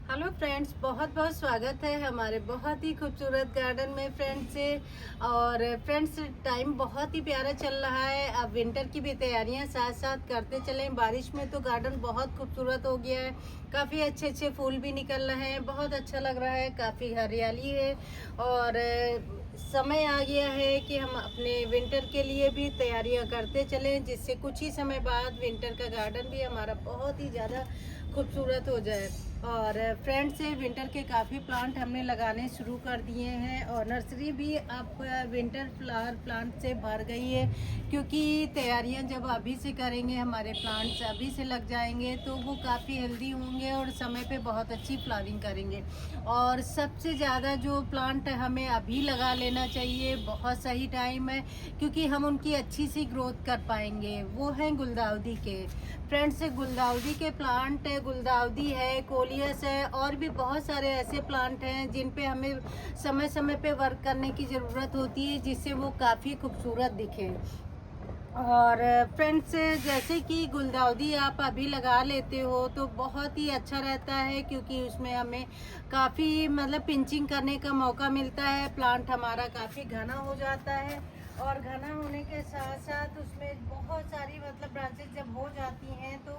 Hello friends, बहुत बहुत स्वागत है हमारे बहुत ही खूबसूरत गार्डन में फ्रेंड्स से। और फ्रेंड्स, टाइम बहुत ही प्यारा चल रहा है। अब विंटर की भी तैयारियां साथ साथ करते चलें। बारिश में तो गार्डन बहुत खूबसूरत हो गया है। काफ़ी अच्छे अच्छे फूल भी निकल रहे हैं, बहुत अच्छा लग रहा है, काफ़ी हरियाली है। और समय आ गया है कि हम अपने विंटर के लिए भी तैयारियां करते चलें, जिससे कुछ ही समय बाद विंटर का गार्डन भी हमारा बहुत ही ज़्यादा खूबसूरत हो जाए। और फ्रेंड्स, विंटर के काफ़ी प्लांट हमने लगाने शुरू कर दिए हैं और नर्सरी भी अब विंटर फ्लावर प्लांट से भर गई है, क्योंकि तैयारियां जब अभी से करेंगे, हमारे प्लांट्स अभी से लग जाएंगे तो वो काफ़ी हेल्दी होंगे और समय पे बहुत अच्छी फ्लावरिंग करेंगे। और सबसे ज़्यादा जो प्लांट हमें अभी लगा लेना चाहिए, बहुत सही टाइम है, क्योंकि हम उनकी अच्छी सी ग्रोथ कर पाएंगे, वो हैं गुलदाउदी के। फ्रेंड्स, गुलदाउदी के प्लांट, गुलदाउदी है, कोलियस है, और भी बहुत सारे ऐसे प्लांट हैं जिन पे हमें समय समय पे वर्क करने की ज़रूरत होती है, जिससे वो काफ़ी खूबसूरत दिखे। और फ्रेंड्स, जैसे कि गुलदाउदी आप अभी लगा लेते हो तो बहुत ही अच्छा रहता है, क्योंकि उसमें हमें काफ़ी मतलब पिंचिंग करने का मौका मिलता है। प्लांट हमारा काफ़ी घना हो जाता है और घना होने के साथ साथ उसमें बहुत सारी मतलब ब्रांचेस जब हो जाती हैं तो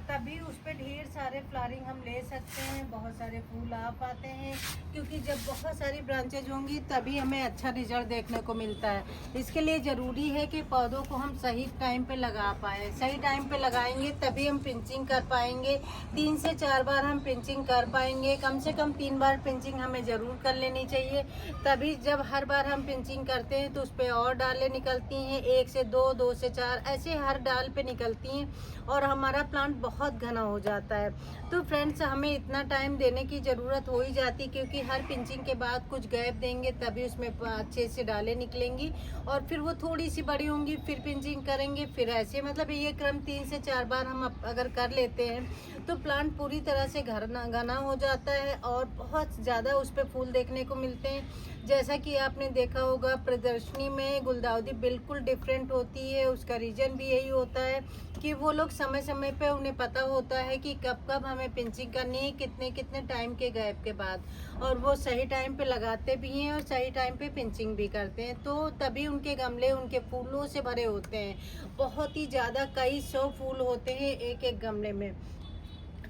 तभी उस पर ढेर सारे फ्लावरिंग हम ले सकते हैं, बहुत सारे फूल आ पाते हैं, क्योंकि जब बहुत सारी ब्रांचेज होंगी तभी हमें अच्छा रिजल्ट देखने को मिलता है। इसके लिए ज़रूरी है कि पौधों को हम सही टाइम पे लगा पाएँ। सही टाइम पे लगाएंगे तभी हम पिंचिंग कर पाएंगे। 3 से 4 बार हम पिंचिंग कर पाएंगे, कम से कम 3 बार पिंचिंग हमें ज़रूर कर लेनी चाहिए। तभी जब हर बार हम पिंचिंग करते हैं तो उस पर और डालें निकलती हैं, 1 से 2, 2 से 4, ऐसे हर डाल पे निकलती हैं और हमारा प्लांट बहुत घना हो जाता है। तो फ्रेंड्स, हमें इतना टाइम देने की ज़रूरत हो ही जाती, क्योंकि हर पिंचिंग के बाद कुछ गैप देंगे तभी उसमें अच्छे से डालें निकलेंगी और फिर वो थोड़ी सी बड़ी होंगी, फिर पिंचिंग करेंगे, फिर ऐसे मतलब ये क्रम 3 से 4 बार हम अगर कर लेते हैं तो प्लांट पूरी तरह से घना हो जाता है और बहुत ज़्यादा उस पर फूल देखने को मिलते हैं। जैसा कि आपने देखा होगा, प्रदर्शनी में गुलदाउदी बिल्कुल डिफरेंट होती है। उसका रीज़न भी यही होता है कि वो लोग समय समय पे उन्हें पता होता है कि कब कब हमें पिंचिंग करनी है, कितने कितने टाइम के गैप के बाद, और वो सही टाइम पे लगाते भी हैं और सही टाइम पे पिंचिंग भी करते हैं। तो तभी उनके गमले उनके फूलों से भरे होते हैं। बहुत ही ज़्यादा, कई 100 फूल होते हैं एक एक गमले में।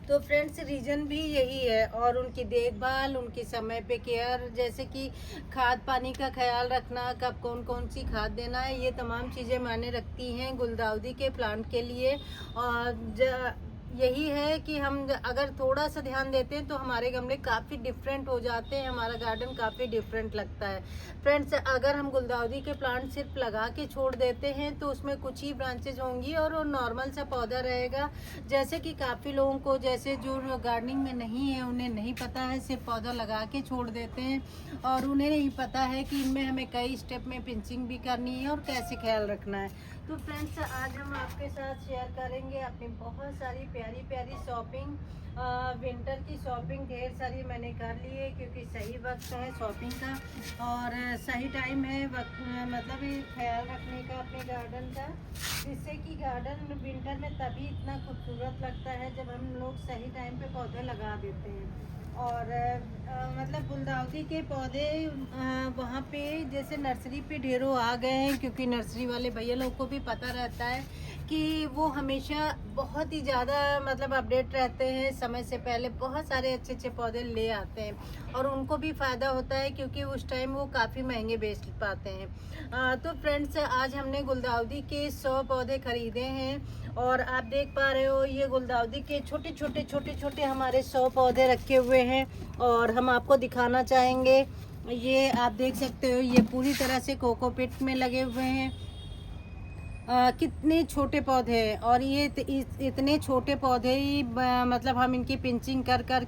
तो फ्रेंड्स, रीज़न भी यही है। और उनकी देखभाल, उनकी समय पे केयर, जैसे कि खाद पानी का ख्याल रखना, कब कौन कौन सी खाद देना है, ये तमाम चीज़ें मायने रखती हैं गुलदाउदी के प्लांट के लिए। और यही है कि हम अगर थोड़ा सा ध्यान देते हैं तो हमारे गमले काफ़ी डिफरेंट हो जाते हैं, हमारा गार्डन काफ़ी डिफरेंट लगता है। फ्रेंड्स, अगर हम गुलदाउदी के प्लांट सिर्फ लगा के छोड़ देते हैं तो उसमें कुछ ही ब्रांचेज होंगी और वो नॉर्मल सा पौधा रहेगा। जैसे कि काफ़ी लोगों को, जैसे जो गार्डनिंग में नहीं है, उन्हें नहीं पता है, सिर्फ पौधा लगा के छोड़ देते हैं और उन्हें नहीं पता है कि इनमें हमें कई स्टेप में पिंचिंग भी करनी है और कैसे ख्याल रखना है। तो फ्रेंड्स, आज हम आपके साथ शेयर करेंगे अपनी बहुत सारी प्यारी प्यारी शॉपिंग। विंटर की शॉपिंग ढेर सारी मैंने कर ली है, क्योंकि सही वक्त है शॉपिंग का और सही टाइम है वक्त, मतलब ये ख्याल रखने का अपने गार्डन का, जिससे कि गार्डन विंटर में तभी इतना खूबसूरत लगता है जब हम लोग सही टाइम पे पौधे लगा देते हैं। और मतलब गुलदाउदी के पौधे वहाँ पे जैसे नर्सरी पे ढेरों आ गए हैं, क्योंकि नर्सरी वाले भैया लोग को भी पता रहता है कि वो हमेशा बहुत ही ज़्यादा मतलब अपडेट रहते हैं, समय से पहले बहुत सारे अच्छे अच्छे पौधे ले आते हैं और उनको भी फ़ायदा होता है, क्योंकि उस टाइम वो काफ़ी महंगे बेच पाते हैं। तो फ्रेंड्स, आज हमने गुलदाउदी के 100 पौधे ख़रीदे हैं और आप देख पा रहे हो, ये गुलदाउदी के छोटे छोटे हमारे 100 पौधे रखे हुए हैं और हम आपको दिखाना चाहेंगे। ये आप देख सकते हो, ये पूरी तरह से कोकोपीट में लगे हुए हैं। कितने छोटे पौधे हैं और ये इतने छोटे पौधे ही मतलब हम इनकी पिंचिंग कर कर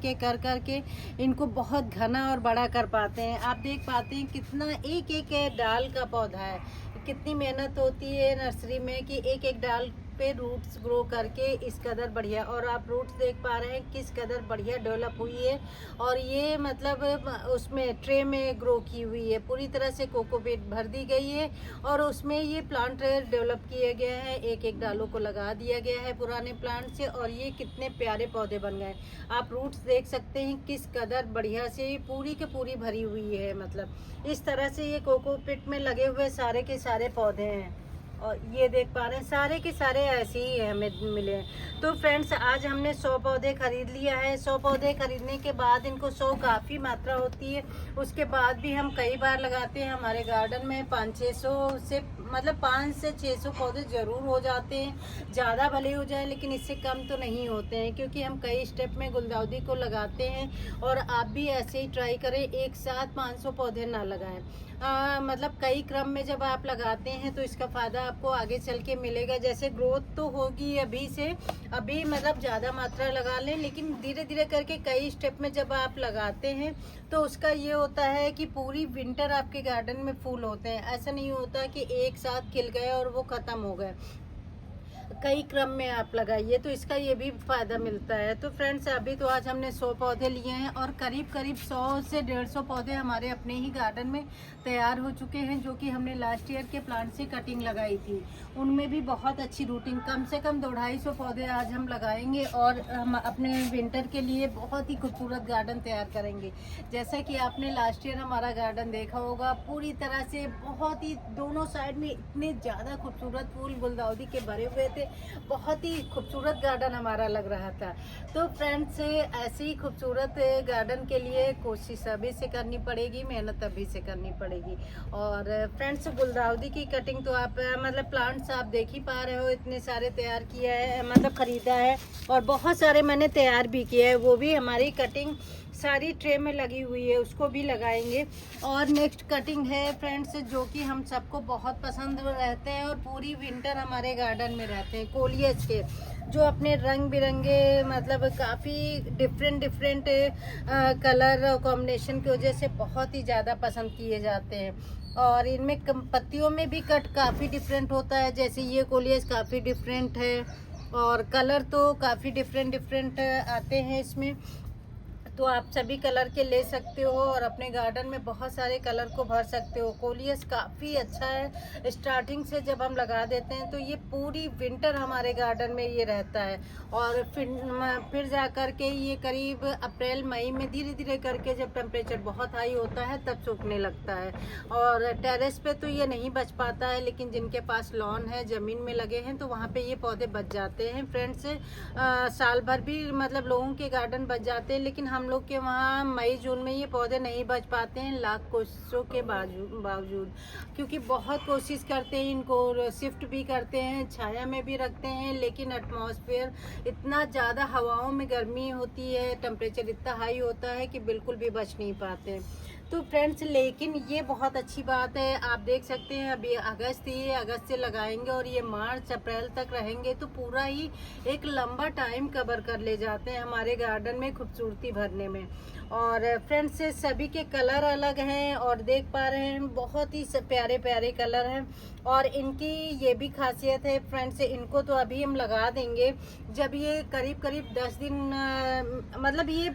के इनको बहुत घना और बड़ा कर पाते हैं। आप देख पाते हैं कितना एक एक डाल का पौधा है, कितनी मेहनत होती है नर्सरी में कि एक एक डाल पे रूट्स ग्रो करके इस कदर बढ़िया, और आप रूट्स देख पा रहे हैं किस कदर बढ़िया डेवलप हुई है। और ये मतलब उसमें ट्रे में ग्रो की हुई है, पूरी तरह से कोकोपीट भर दी गई है और उसमें ये प्लांट डेवलप किए गए हैं। एक एक डालों को लगा दिया गया है पुराने प्लांट से, और ये कितने प्यारे पौधे बन गए। आप रूट्स देख सकते हैं किस कदर बढ़िया से पूरी के पूरी भरी हुई है। मतलब इस तरह से ये कोकोपीट में लगे हुए सारे के सारे पौधे हैं, और ये देख पा रहे हैं सारे के सारे ऐसे ही हमें मिले हैं। तो फ्रेंड्स आज हमने 100 पौधे खरीद लिया है। 100 पौधे खरीदने के बाद इनको 100 काफ़ी मात्रा होती है, उसके बाद भी हम कई बार लगाते हैं। हमारे गार्डन में 500-600 से मतलब 500 से 600 पौधे ज़रूर हो जाते हैं, ज़्यादा भले हो जाए लेकिन इससे कम तो नहीं होते हैं, क्योंकि हम कई स्टेप में गुलदाउदी को लगाते हैं। और आप भी ऐसे ही ट्राई करें, एक साथ 500 पौधे ना लगाएं। मतलब कई क्रम में जब आप लगाते हैं तो इसका फ़ायदा आपको आगे चल के मिलेगा। जैसे ग्रोथ तो होगी अभी से, अभी मतलब ज़्यादा मात्रा लगा लें, लेकिन धीरे धीरे करके कई स्टेप में जब आप लगाते हैं तो उसका ये होता है कि पूरी विंटर आपके गार्डन में फूल होते हैं। ऐसा नहीं होता कि एक साथ खिल गए और वो ख़त्म हो गए, कई क्रम में आप लगाइए तो इसका ये भी फ़ायदा मिलता है। तो फ्रेंड्स अभी तो आज हमने 100 पौधे लिए हैं और करीब करीब 100 से 150 पौधे हमारे अपने ही गार्डन में तैयार हो चुके हैं, जो कि हमने लास्ट ईयर के प्लांट से कटिंग लगाई थी। उनमें भी बहुत अच्छी रूटिंग, कम से कम 200-250 पौधे आज हम लगाएंगे और हम अपने विंटर के लिए बहुत ही खूबसूरत गार्डन तैयार करेंगे। जैसा कि आपने लास्ट ईयर हमारा गार्डन देखा होगा, पूरी तरह से बहुत ही दोनों साइड में इतने ज़्यादा खूबसूरत फूल गुलदाउदी के भरे हुए थे, बहुत ही खूबसूरत गार्डन हमारा लग रहा था। तो फ्रेंड्स ऐसे ही खूबसूरत गार्डन के लिए कोशिश अभी से करनी पड़ेगी, मेहनत अभी से करनी पड़ेगी। और फ्रेंड्स गुलदाउदी की कटिंग तो आप मतलब प्लांट्स आप देख ही पा रहे हो, इतने सारे तैयार किया है, मतलब ख़रीदा है और बहुत सारे मैंने तैयार भी किया है। वो भी हमारी कटिंग सारी ट्रे में लगी हुई है, उसको भी लगाएंगे। और नेक्स्ट कटिंग है फ्रेंड्स जो कि हम सबको बहुत पसंद रहते हैं और पूरी विंटर हमारे गार्डन में रहते हैं, कोलियस के, जो अपने रंग बिरंगे मतलब काफ़ी डिफरेंट कलर कॉम्बिनेशन की वजह से बहुत ही ज़्यादा पसंद किए जाते हैं। और इनमें पत्तियों में भी कट काफ़ी डिफरेंट होता है, जैसे ये कोलियस काफ़ी डिफरेंट है और कलर तो काफ़ी डिफरेंट आते हैं इसमें। तो आप सभी कलर के ले सकते हो और अपने गार्डन में बहुत सारे कलर को भर सकते हो। कोलियस काफ़ी अच्छा है, स्टार्टिंग से जब हम लगा देते हैं तो ये पूरी विंटर हमारे गार्डन में ये रहता है। और फिर जा कर के ये करीब अप्रैल मई में धीरे धीरे करके जब टेम्परेचर बहुत हाई होता है तब सूखने लगता है। और टेरेस पे तो ये नहीं बच पाता है, लेकिन जिनके पास लॉन है, ज़मीन में लगे हैं, तो वहाँ पे ये पौधे बच जाते हैं फ्रेंड्स। साल भर भी मतलब लोगों के गार्डन बच जाते हैं, लेकिन हम लोग के वहाँ मई जून में ये पौधे नहीं बच पाते हैं, लाख कोशिशों के बावजूद, क्योंकि बहुत कोशिश करते हैं, इनको शिफ्ट भी करते हैं, छाया में भी रखते हैं, लेकिन एटमॉस्फेयर इतना ज़्यादा, हवाओं में गर्मी होती है, टेम्परेचर इतना हाई होता है कि बिल्कुल भी बच नहीं पाते। तो फ्रेंड्स लेकिन ये बहुत अच्छी बात है, आप देख सकते हैं अभी अगस्त से लगाएंगे और ये मार्च अप्रैल तक रहेंगे, तो पूरा ही एक लंबा टाइम कवर कर ले जाते हैं हमारे गार्डन में खूबसूरती भरने में। और फ्रेंड्स सभी के कलर अलग हैं और देख पा रहे हैं बहुत ही प्यारे प्यारे कलर हैं। और इनकी ये भी खासियत है फ्रेंड्स, इनको तो अभी हम लगा देंगे जब ये करीब 10 दिन मतलब ये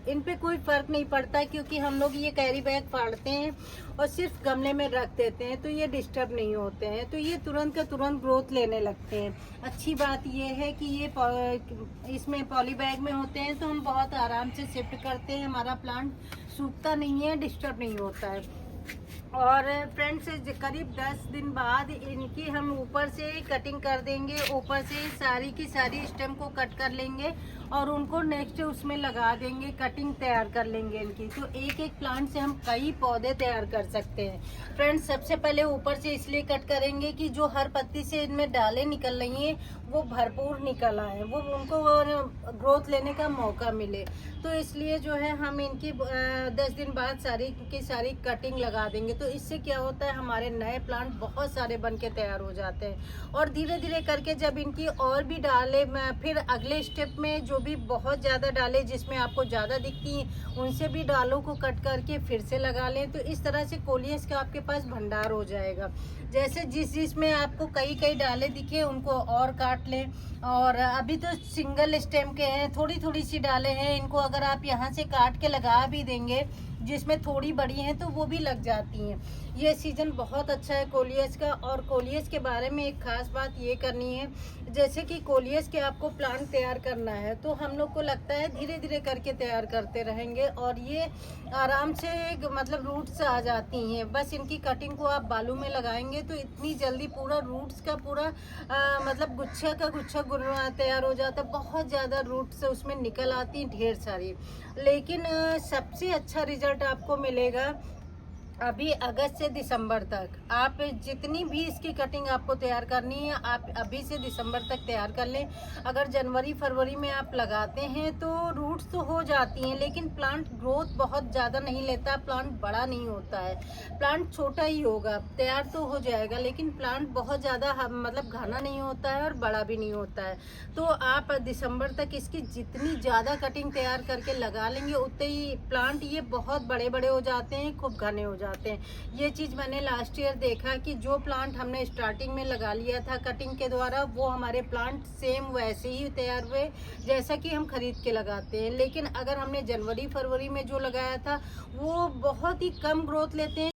इन पे कोई फ़र्क नहीं पड़ता, क्योंकि हम लोग ये कैरी बैग फाड़ते हैं और सिर्फ गमले में रख देते हैं, तो ये डिस्टर्ब नहीं होते हैं, तो ये तुरंत का तुरंत ग्रोथ लेने लगते हैं। अच्छी बात ये है कि ये इसमें पॉली बैग में होते हैं, तो हम बहुत आराम से शिफ्ट करते हैं, हमारा प्लांट सूखता नहीं है, डिस्टर्ब नहीं होता है। और फ्रेंड्स करीब 10 दिन बाद इनकी हम ऊपर से कटिंग कर देंगे, ऊपर से सारी की सारी स्टेम को कट कर लेंगे और उनको नेक्स्ट उसमें लगा देंगे, कटिंग तैयार कर लेंगे इनकी। तो एक एक प्लांट से हम कई पौधे तैयार कर सकते हैं फ्रेंड्स। सबसे पहले ऊपर से इसलिए कट करेंगे कि जो हर पत्ती से इनमें डालें निकल रही हैं वो भरपूर निकल आए, वो उनको ग्रोथ लेने का मौका मिले। तो इसलिए जो है हम इनकी 10 दिन बाद सारी की सारी कटिंग लगा देंगे। तो इससे क्या होता है, हमारे नए प्लांट बहुत सारे बन के तैयार हो जाते हैं। और धीरे धीरे करके जब इनकी और भी डाले, फिर अगले स्टेप में जो भी बहुत ज़्यादा डालें, जिसमें आपको ज़्यादा दिखती हैं उनसे भी डालों को कट करके फिर से लगा लें। तो इस तरह से कोलियस का आपके पास भंडार हो जाएगा। जैसे जिसमें आपको कई कई डालें दिखे उनको और काट लें। और अभी तो सिंगल स्टेम के हैं, थोड़ी थोड़ी सी डालें हैं, इनको अगर आप यहाँ से काट के लगा भी देंगे, जिसमें थोड़ी बड़ी हैं तो वो भी लग जाती हैं। ये सीज़न बहुत अच्छा है कोलियस का। और कोलियस के बारे में एक ख़ास बात ये करनी है, जैसे कि कोलियस के आपको प्लांट तैयार करना है तो हम लोग को लगता है धीरे धीरे करके तैयार करते रहेंगे और ये आराम से मतलब रूट्स आ जाती हैं। बस इनकी कटिंग को आप बालू में लगाएंगे तो इतनी जल्दी पूरा रूट्स का पूरा मतलब गुच्छा का गुच्छा तैयार हो जाता है। बहुत ज़्यादा रूट्स उसमें निकल आती हैं, ढेर सारी। लेकिन सबसे अच्छा रिजल्ट आपको मिलेगा अभी अगस्त से दिसंबर तक। आप जितनी भी इसकी कटिंग आपको तैयार करनी है आप अभी से दिसंबर तक तैयार कर लें। अगर जनवरी फरवरी में आप लगाते हैं तो रूट्स तो हो जाती हैं, लेकिन प्लांट ग्रोथ बहुत ज़्यादा नहीं लेता, प्लांट बड़ा नहीं होता है। प्लांट छोटा ही होगा, तैयार तो हो जाएगा लेकिन प्लांट बहुत ज़्यादा मतलब घना नहीं होता है और बड़ा भी नहीं होता है। तो आप दिसंबर तक इसकी जितनी ज़्यादा कटिंग तैयार करके लगा लेंगे उतने ही प्लांट ये बहुत बड़े बड़े हो जाते हैं, खूब घने हो जाते हैं। ये चीज़ मैंने लास्ट ईयर देखा कि जो प्लांट हमने स्टार्टिंग में लगा लिया था कटिंग के द्वारा, वो हमारे प्लांट सेम वैसे ही तैयार हुए जैसा कि हम खरीद के लगाते हैं। लेकिन अगर हमने जनवरी फरवरी में जो लगाया था वो बहुत ही कम ग्रोथ लेते हैं।